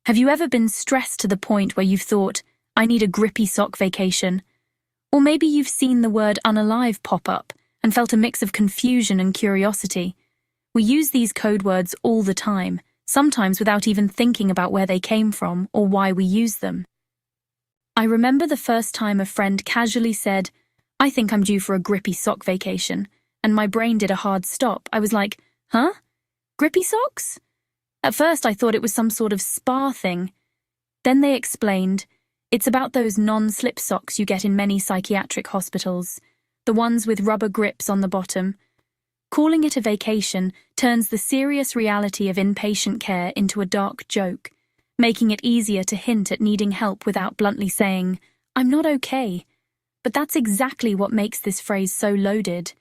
Have you ever been stressed to the point where you've thought, I need a grippy sock vacation? Or maybe you've seen the word Unalive pop up and felt a mix of confusion and curiosity. We use these code words all the time, sometimes without even thinking about where they came from or why we use them. I remember the first time a friend casually said, I think I'm due for a grippy sock vacation, and my brain did a hard stop. I was like, huh? Grippy socks? At first I thought it was some sort of spa thing. Then they explained, it's about those non-slip socks you get in many psychiatric hospitals, the ones with rubber grips on the bottom. Calling it a vacation turns the serious reality of inpatient care into a dark joke, making it easier to hint at needing help without bluntly saying, I'm not okay. But that's exactly what makes this phrase so loaded.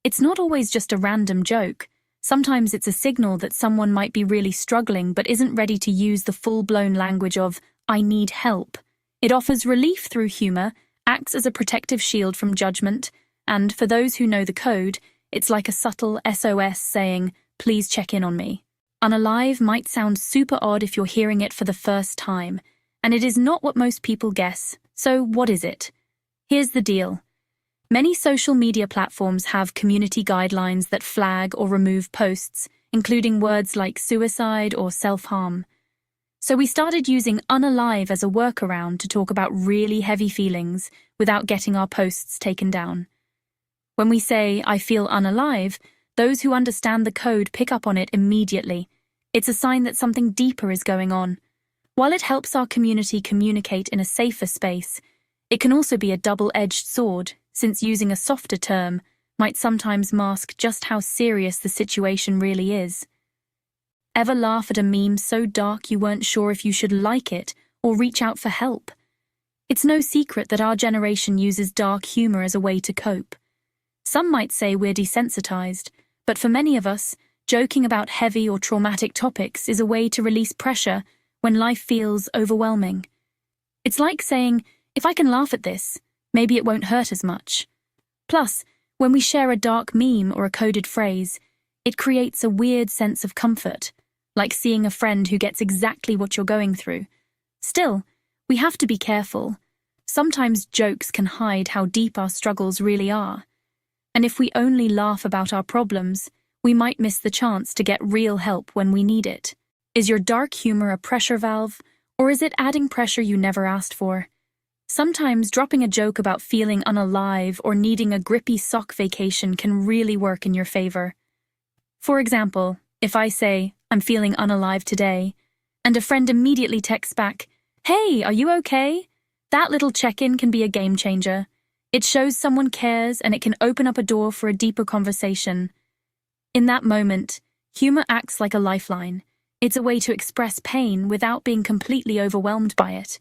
It's not always just a random joke. Sometimes it's a signal that someone might be really struggling but isn't ready to use the full-blown language of, I need help. It offers relief through humor, acts as a protective shield from judgment, and for those who know the code, it's like a subtle SOS saying, please check in on me. Unalive might sound super odd if you're hearing it for the first time, and it is not what most people guess. So what is it? Here's the deal. Many social media platforms have community guidelines that flag or remove posts, including words like suicide or self-harm. So we started using Unalive as a workaround to talk about really heavy feelings without getting our posts taken down. When we say, I feel unalive, those who understand the code pick up on it immediately. It's a sign that something deeper is going on. While it helps our community communicate in a safer space, it can also be a double-edged sword, since using a softer term might sometimes mask just how serious the situation really is. Ever laugh at a meme so dark you weren't sure if you should like it or reach out for help? It's no secret that our generation uses dark humor as a way to cope. Some might say we're desensitized, but for many of us, joking about heavy or traumatic topics is a way to release pressure when life feels overwhelming. It's like saying, if I can laugh at this, maybe it won't hurt as much. Plus, when we share a dark meme or a coded phrase, it creates a weird sense of comfort, like seeing a friend who gets exactly what you're going through. Still, we have to be careful. Sometimes jokes can hide how deep our struggles really are. And if we only laugh about our problems, we might miss the chance to get real help when we need it. Is your dark humor a pressure valve, or is it adding pressure you never asked for? Sometimes dropping a joke about feeling unalive or needing a grippy sock vacation can really work in your favor. For example, if I say, I'm feeling unalive today, and a friend immediately texts back, hey, are you okay? That little check-in can be a game changer. It shows someone cares and it can open up a door for a deeper conversation. In that moment, humor acts like a lifeline. It's a way to express pain without being completely overwhelmed by it.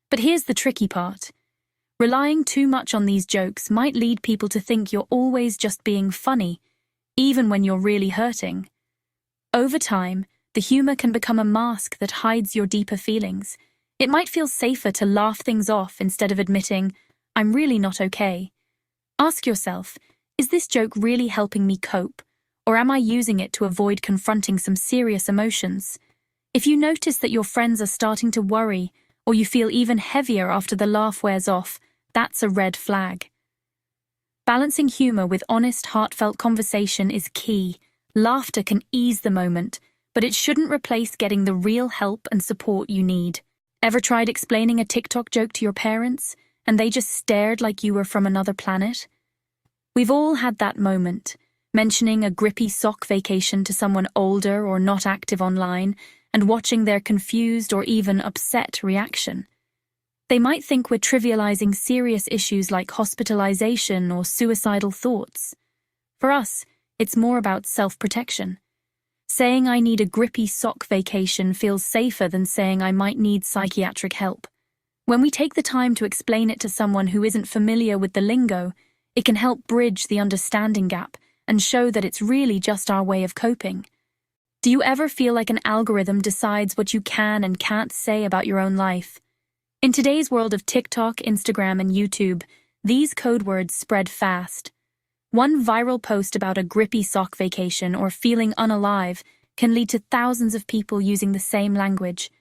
But here's the tricky part. Relying too much on these jokes might lead people to think you're always just being funny, even when you're really hurting. Over time, the humor can become a mask that hides your deeper feelings. It might feel safer to laugh things off instead of admitting, I'm really not okay. Ask yourself, is this joke really helping me cope, or am I using it to avoid confronting some serious emotions? If you notice that your friends are starting to worry, or you feel even heavier after the laugh wears off, that's a red flag. Balancing humor with honest, heartfelt conversation is key. Laughter can ease the moment, but it shouldn't replace getting the real help and support you need. Ever tried explaining a TikTok joke to your parents, and they just stared like you were from another planet? We've all had that moment, mentioning a grippy sock vacation to someone older or not active online, and watching their confused or even upset reaction. They might think we're trivializing serious issues like hospitalization or suicidal thoughts. For us, it's more about self-protection. Saying I need a grippy sock vacation feels safer than saying I might need psychiatric help. When we take the time to explain it to someone who isn't familiar with the lingo, it can help bridge the understanding gap and show that it's really just our way of coping. Do you ever feel like an algorithm decides what you can and can't say about your own life? In today's world of TikTok, Instagram, and YouTube, these code words spread fast. One viral post about a grippy sock vacation or feeling unalive can lead to thousands of people using the same language.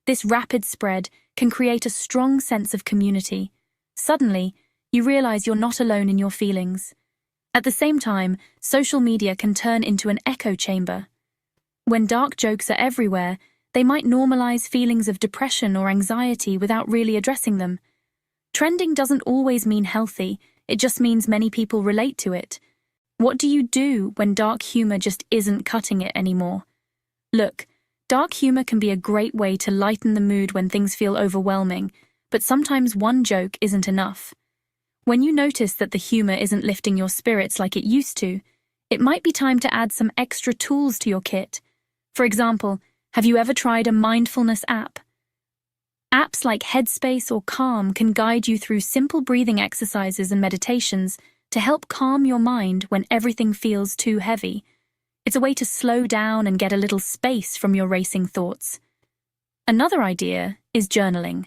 This rapid spread can create a strong sense of community. Suddenly, you realize you're not alone in your feelings. At the same time, social media can turn into an echo chamber. When dark jokes are everywhere, they might normalize feelings of depression or anxiety without really addressing them. Trending doesn't always mean healthy, it just means many people relate to it. What do you do when dark humor just isn't cutting it anymore? Look, dark humor can be a great way to lighten the mood when things feel overwhelming, but sometimes one joke isn't enough. When you notice that the humor isn't lifting your spirits like it used to, it might be time to add some extra tools to your kit. For example, have you ever tried a mindfulness app? Apps like Headspace or Calm can guide you through simple breathing exercises and meditations to help calm your mind when everything feels too heavy. It's a way to slow down and get a little space from your racing thoughts. Another idea is journaling.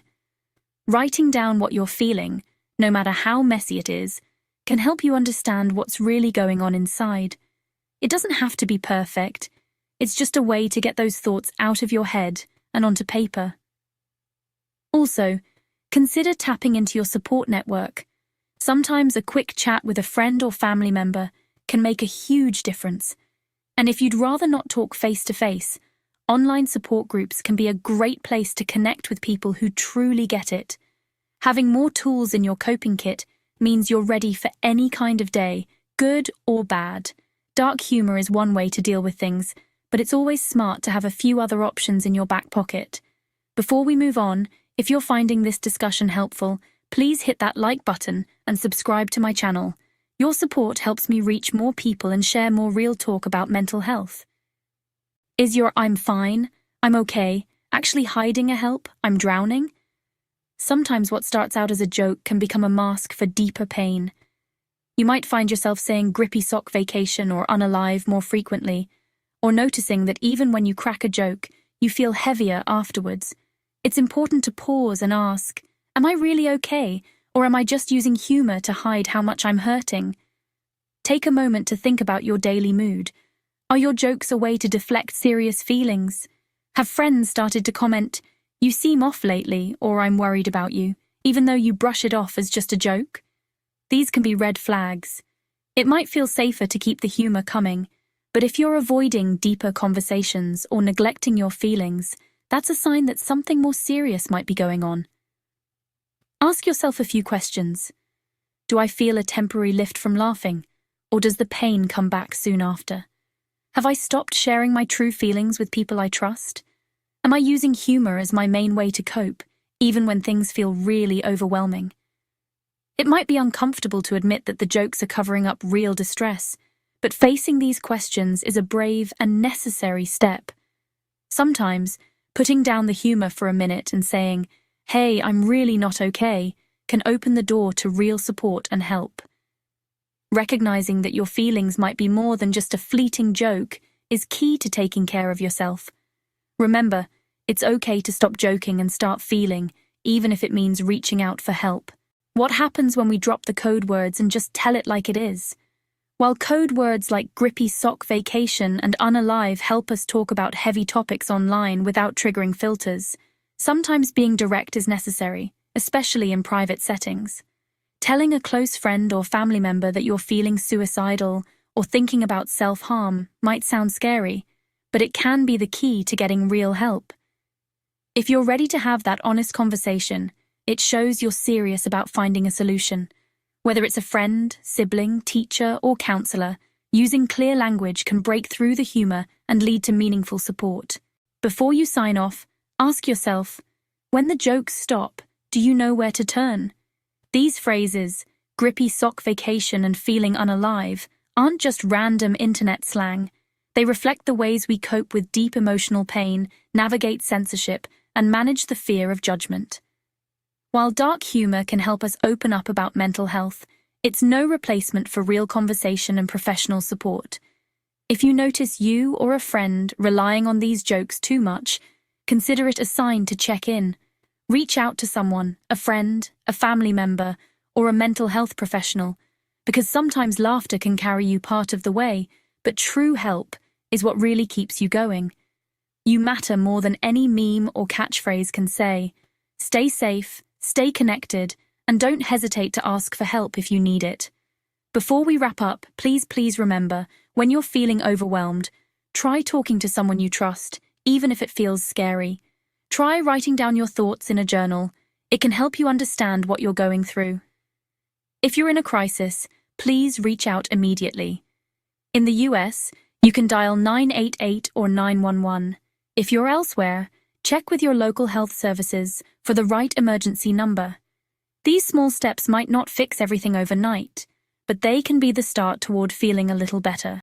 Writing down what you're feeling, no matter how messy it is, can help you understand what's really going on inside. It doesn't have to be perfect. It's just a way to get those thoughts out of your head and onto paper. Also, consider tapping into your support network. Sometimes a quick chat with a friend or family member can make a huge difference. And if you'd rather not talk face-to-face, online support groups can be a great place to connect with people who truly get it. Having more tools in your coping kit means you're ready for any kind of day, good or bad. Dark humor is one way to deal with things, but it's always smart to have a few other options in your back pocket. Before we move on, if you're finding this discussion helpful, please hit that like button and subscribe to my channel. Your support helps me reach more people and share more real talk about mental health. Is your "I'm fine, I'm okay" actually hiding a "help, I'm drowning"? Sometimes what starts out as a joke can become a mask for deeper pain. You might find yourself saying "Grippy sock vacation" or "Unalive" more frequently, or noticing that even when you crack a joke, you feel heavier afterwards. It's important to pause and ask, am I really okay, or am I just using humor to hide how much I'm hurting? Take a moment to think about your daily mood. Are your jokes a way to deflect serious feelings? Have friends started to comment, "You seem off lately," or "I'm worried about you," even though you brush it off as just a joke? These can be red flags. It might feel safer to keep the humor coming, but if you're avoiding deeper conversations or neglecting your feelings, that's a sign that something more serious might be going on. Ask yourself a few questions. Do I feel a temporary lift from laughing, or does the pain come back soon after? Have I stopped sharing my true feelings with people I trust? Am I using humor as my main way to cope, even when things feel really overwhelming? It might be uncomfortable to admit that the jokes are covering up real distress, but facing these questions is a brave and necessary step. Sometimes, putting down the humor for a minute and saying, "Hey, I'm really not okay," can open the door to real support and help. Recognizing that your feelings might be more than just a fleeting joke is key to taking care of yourself. Remember, it's okay to stop joking and start feeling, even if it means reaching out for help. What happens when we drop the code words and just tell it like it is? While code words like "Grippy sock vacation" and "Unalive" help us talk about heavy topics online without triggering filters, sometimes being direct is necessary, especially in private settings. Telling a close friend or family member that you're feeling suicidal or thinking about self-harm might sound scary, but it can be the key to getting real help. If you're ready to have that honest conversation, it shows you're serious about finding a solution. Whether it's a friend, sibling, teacher, or counselor, using clear language can break through the humor and lead to meaningful support. Before you sign off, ask yourself, when the jokes stop, do you know where to turn? These phrases, "grippy sock vacation" and "feeling unalive," aren't just random internet slang. They reflect the ways we cope with deep emotional pain, navigate censorship, and manage the fear of judgment. While dark humor can help us open up about mental health, it's no replacement for real conversation and professional support. If you notice you or a friend relying on these jokes too much, consider it a sign to check in. Reach out to someone, a friend, a family member, or a mental health professional, because sometimes laughter can carry you part of the way, but true help is what really keeps you going. You matter more than any meme or catchphrase can say. Stay safe, stay connected, and don't hesitate to ask for help if you need it. Before we wrap up, please remember, when you're feeling overwhelmed, try talking to someone you trust, even if it feels scary. Try writing down your thoughts in a journal. It can help you understand what you're going through. If you're in a crisis, please reach out immediately. In the US, you can dial 988 or 911. If you're elsewhere, check with your local health services for the right emergency number. These small steps might not fix everything overnight, but they can be the start toward feeling a little better.